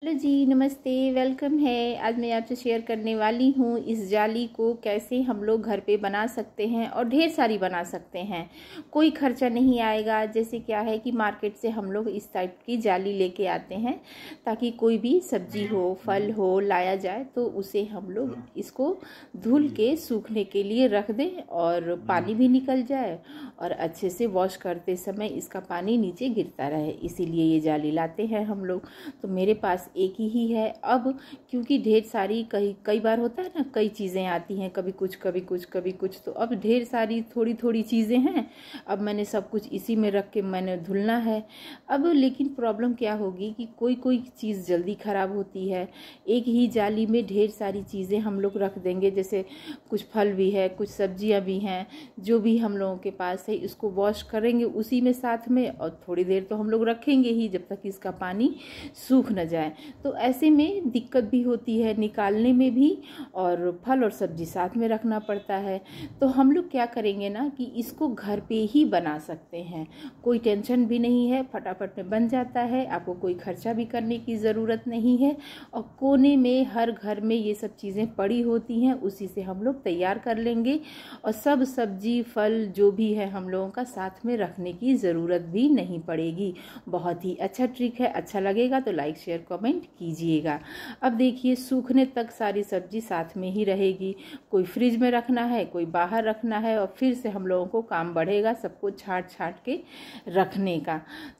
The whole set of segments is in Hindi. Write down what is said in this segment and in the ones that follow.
हेलो जी, नमस्ते। वेलकम है। आज मैं आपसे शेयर करने वाली हूँ इस जाली को कैसे हम लोग घर पे बना सकते हैं और ढेर सारी बना सकते हैं। कोई खर्चा नहीं आएगा। जैसे क्या है कि मार्केट से हम लोग इस टाइप की जाली लेके आते हैं ताकि कोई भी सब्जी हो, फल हो लाया जाए तो उसे हम लोग इसको धुल के सूखने के लिए रख दें और पानी भी निकल जाए और अच्छे से वॉश करते समय इसका पानी नीचे गिरता रहे, इसीलिए ये जाली लाते हैं हम लोग। तो मेरे पास एक ही है। अब क्योंकि ढेर सारी कई बार होता है ना, कई चीज़ें आती हैं, कभी कुछ कभी कुछ कभी कुछ, तो अब ढेर सारी थोड़ी थोड़ी चीज़ें हैं। अब मैंने सब कुछ इसी में रख के मैंने धुलना है। अब लेकिन प्रॉब्लम क्या होगी कि कोई कोई चीज़ जल्दी ख़राब होती है। एक ही जाली में ढेर सारी चीज़ें हम लोग रख देंगे, जैसे कुछ फल भी है, कुछ सब्जियां भी हैं, जो भी हम लोगों के पास है इसको वॉश करेंगे उसी में साथ में, और थोड़ी देर तो हम लोग रखेंगे ही जब तक इसका पानी सूख न जाए। तो ऐसे में दिक्कत भी होती है निकालने में भी, और फल और सब्जी साथ में रखना पड़ता है। तो हम लोग क्या करेंगे ना कि इसको घर पे ही बना सकते हैं। कोई टेंशन भी नहीं है, फटाफट में बन जाता है, आपको कोई खर्चा भी करने की ज़रूरत नहीं है। और कोने में हर घर में ये सब चीज़ें पड़ी होती हैं, उसी से हम लोग तैयार कर लेंगे और सब सब्जी फल जो भी है हम लोगों का साथ में रखने की ज़रूरत भी नहीं पड़ेगी। बहुत ही अच्छा ट्रिक है। अच्छा लगेगा तो लाइक शेयर कमेंट कीजिएगा। अब देखिए, सूखने तक सारी सब्जी साथ में ही रहेगी। कोई फ्रिज में रखना है, कोई बाहर रखना है, और फिर से हम लोगों को काम बढ़ेगा सबको छांट छांट के रखने का।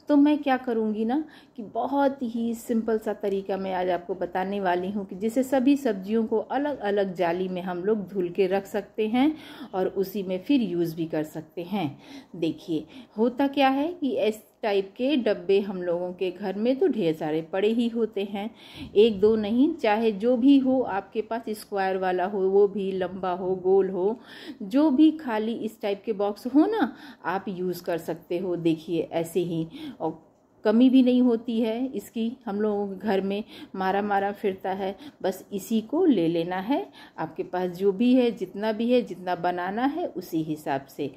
तो मैं क्या करूँगी ना कि बहुत ही सिंपल सा तरीका मैं आज आपको बताने वाली हूँ कि जिससे सभी सब्जियों को अलग अलग जाली में हम लोग धुल के रख सकते हैं और उसी में फिर यूज़ भी कर सकते हैं। देखिए, होता क्या है कि इस टाइप के डब्बे हम लोगों के घर में तो ढेर सारे पड़े ही होते हैं, एक दो नहीं, चाहे जो भी हो आपके पास, स्क्वायर वाला हो, वो भी लंबा हो, गोल हो, जो भी खाली इस टाइप के बॉक्स हो ना, आप यूज़ कर सकते हो। देखिए ऐसे ही, और कमी भी नहीं होती है इसकी, हम लोगों के घर में मारा मारा फिरता है। बस इसी को ले लेना है, आपके पास जो भी है, जितना भी है, जितना बनाना है उसी हिसाब से।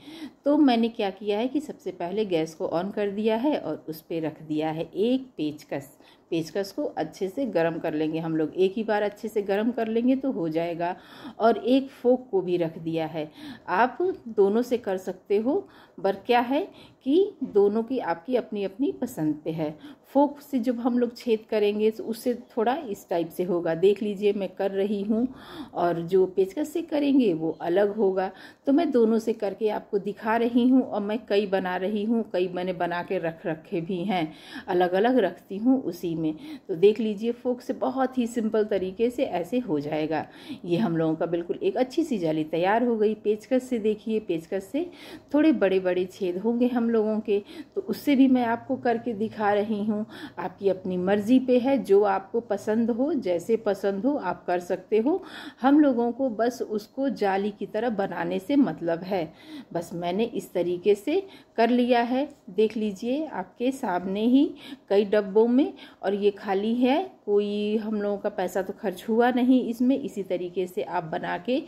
तो मैंने क्या किया है कि सबसे पहले गैस को ऑन कर दिया है और उस पर रख दिया है एक पेचकस। पेचकस को अच्छे से गर्म कर लेंगे हम लोग, एक ही बार अच्छे से गर्म कर लेंगे तो हो जाएगा। और एक फोक को भी रख दिया है। आप दोनों से कर सकते हो, पर क्या है कि दोनों की आपकी अपनी अपनी पसंद पे है। फोक से जब हम लोग छेद करेंगे तो उससे थोड़ा इस टाइप से होगा, देख लीजिए मैं कर रही हूँ, और जो पेचकस से करेंगे वो अलग होगा। तो मैं दोनों से करके आपको दिखा रही हूँ, और मैं कई बना रही हूँ, कई मैंने बना के रख रखे भी हैं, अलग अलग रखती हूँ उसी में। तो देख लीजिए, फोक से बहुत ही सिंपल तरीके से ऐसे हो जाएगा। ये हम लोगों का बिल्कुल एक अच्छी सी जाली तैयार हो गई। पेचकस से देखिए, पेचकस से थोड़े बड़े बड़े छेद होंगे हम लोगों के, तो उससे भी मैं आपको करके दिखा रही हूँ। आपकी अपनी मर्जी पे है, जो आपको पसंद हो, जैसे पसंद हो आप कर सकते हो। हम लोगों को बस उसको जाली की तरह बनाने से मतलब है। बस मैंने इस तरीके से कर लिया है, देख लीजिए आपके सामने ही, कई डब्बों में, और ये खाली है, कोई हम लोगों का पैसा तो खर्च हुआ नहीं इसमें। इसी तरीके से आप बना के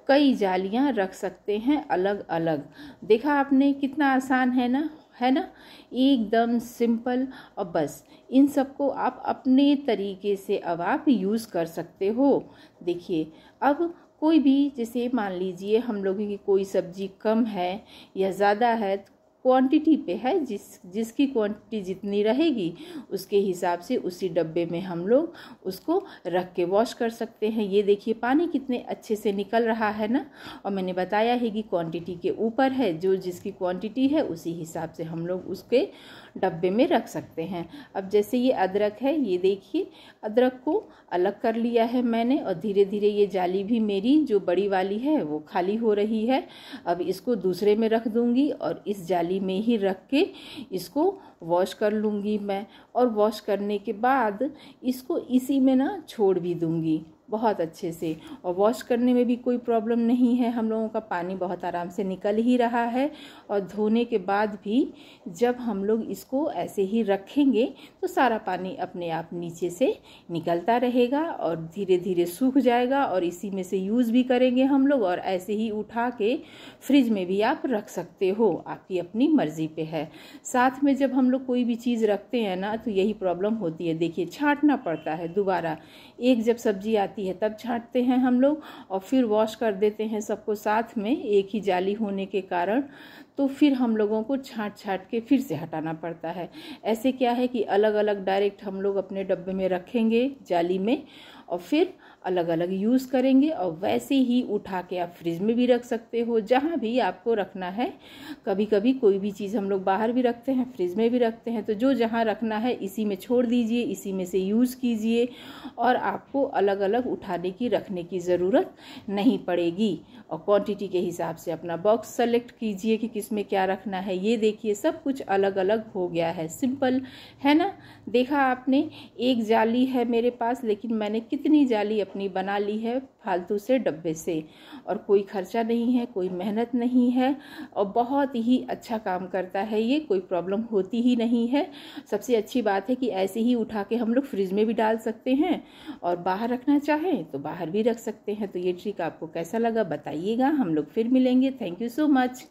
कई जालियां रख सकते हैं अलग अलग। देखा आपने कितना आसान है ना, है ना, एकदम सिंपल। और बस इन सबको आप अपने तरीके से अब आप यूज़ कर सकते हो। देखिए, अब कोई भी, जैसे मान लीजिए हम लोगों की कोई सब्जी कम है या ज़्यादा है, क्वांटिटी पे है, जिसकी क्वांटिटी जितनी रहेगी उसके हिसाब से उसी डब्बे में हम लोग उसको रख के वॉश कर सकते हैं। ये देखिए पानी कितने अच्छे से निकल रहा है ना, और मैंने बताया है कि क्वांटिटी के ऊपर है, जो जिसकी क्वांटिटी है उसी हिसाब से हम लोग उसके डब्बे में रख सकते हैं। अब जैसे ये अदरक है, ये देखिए अदरक को अलग कर लिया है मैंने, और धीरे धीरे ये जाली भी मेरी जो बड़ी वाली है वो खाली हो रही है। अब इसको दूसरे में रख दूंगी और इस जाली में ही रख के इसको वॉश कर लूँगी मैं, और वॉश करने के बाद इसको इसी में ना छोड़ भी दूँगी। बहुत अच्छे से। और वॉश करने में भी कोई प्रॉब्लम नहीं है, हम लोगों का पानी बहुत आराम से निकल ही रहा है। और धोने के बाद भी जब हम लोग इसको ऐसे ही रखेंगे तो सारा पानी अपने आप नीचे से निकलता रहेगा और धीरे धीरे सूख जाएगा, और इसी में से यूज़ भी करेंगे हम लोग। और ऐसे ही उठा के फ्रिज में भी आप रख सकते हो, आपकी अपनी मर्जी पे है। साथ में जब हम लोग कोई भी चीज़ रखते हैं ना तो यही प्रॉब्लम होती है, देखिए छांटना पड़ता है दोबारा। एक जब सब्जी आती है तब छांटते हैं हम लोग, और फिर वॉश कर देते हैं सबको साथ में, एक ही जाली होने के कारण। तो फिर हम लोगों को छांट छांट के फिर से हटाना पड़ता है। ऐसे क्या है कि अलग अलग डायरेक्ट हम लोग अपने डब्बे में रखेंगे जाली में, और फिर अलग अलग यूज़ करेंगे। और वैसे ही उठा के आप फ्रिज में भी रख सकते हो, जहाँ भी आपको रखना है। कभी कभी कोई भी चीज़ हम लोग बाहर भी रखते हैं, फ्रिज में भी रखते हैं, तो जो जहाँ रखना है इसी में छोड़ दीजिए, इसी में से यूज़ कीजिए, और आपको अलग अलग उठाने की रखने की ज़रूरत नहीं पड़ेगी। और क्वांटिटी के हिसाब से अपना बॉक्स सेलेक्ट कीजिए कि किस में क्या रखना है। ये देखिए सब कुछ अलग अलग हो गया है, सिंपल है ना। देखा आपने, एक जाली है मेरे पास, लेकिन मैंने कितनी जाली अपनी बना ली है फालतू से डब्बे से, और कोई खर्चा नहीं है, कोई मेहनत नहीं है, और बहुत ही अच्छा काम करता है ये, कोई प्रॉब्लम होती ही नहीं है। सबसे अच्छी बात है कि ऐसे ही उठा के हम लोग फ्रिज में भी डाल सकते हैं, और बाहर रखना चाहें तो बाहर भी रख सकते हैं। तो ये ट्रिक आपको कैसा लगा बताइएगा, हम लोग फिर मिलेंगे। Thank you so much.